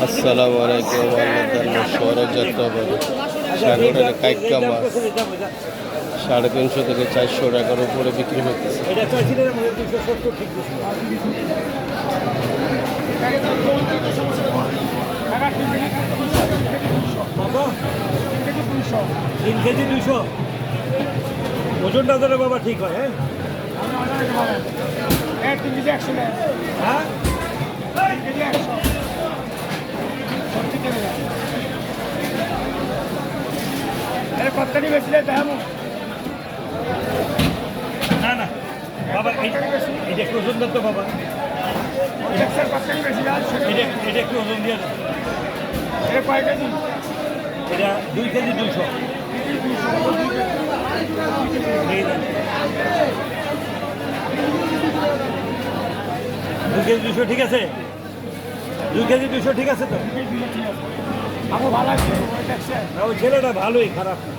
আসসালামু আলাইকুম শহরের যাত্রাবাড়ি সাগরের কাইক্কা মাছ 350 থেকে 400 টাকার উপরে বিক্রি হইতেছে। তিন কেজি 200 ওজনটা ধরে বাবা ঠিক হয়। হ্যাঁ 3 কেজি 100 হ্যাঁ 3 কেজি 100 কতটি বেশিলে দেখাবো না না বাবা এটা একটু ওজন দেন তো বাবা, এটা একটু ওজন দিয়ে দেন। এটা কয় কেজি? এটা 2 কেজি 200। 2 কেজি 200 ঠিক আছে? 2 কেজি 200 ঠিক আছে তো? আমার ভালো আছে, ওই ছেলেটা ভালোই, খারাপ না।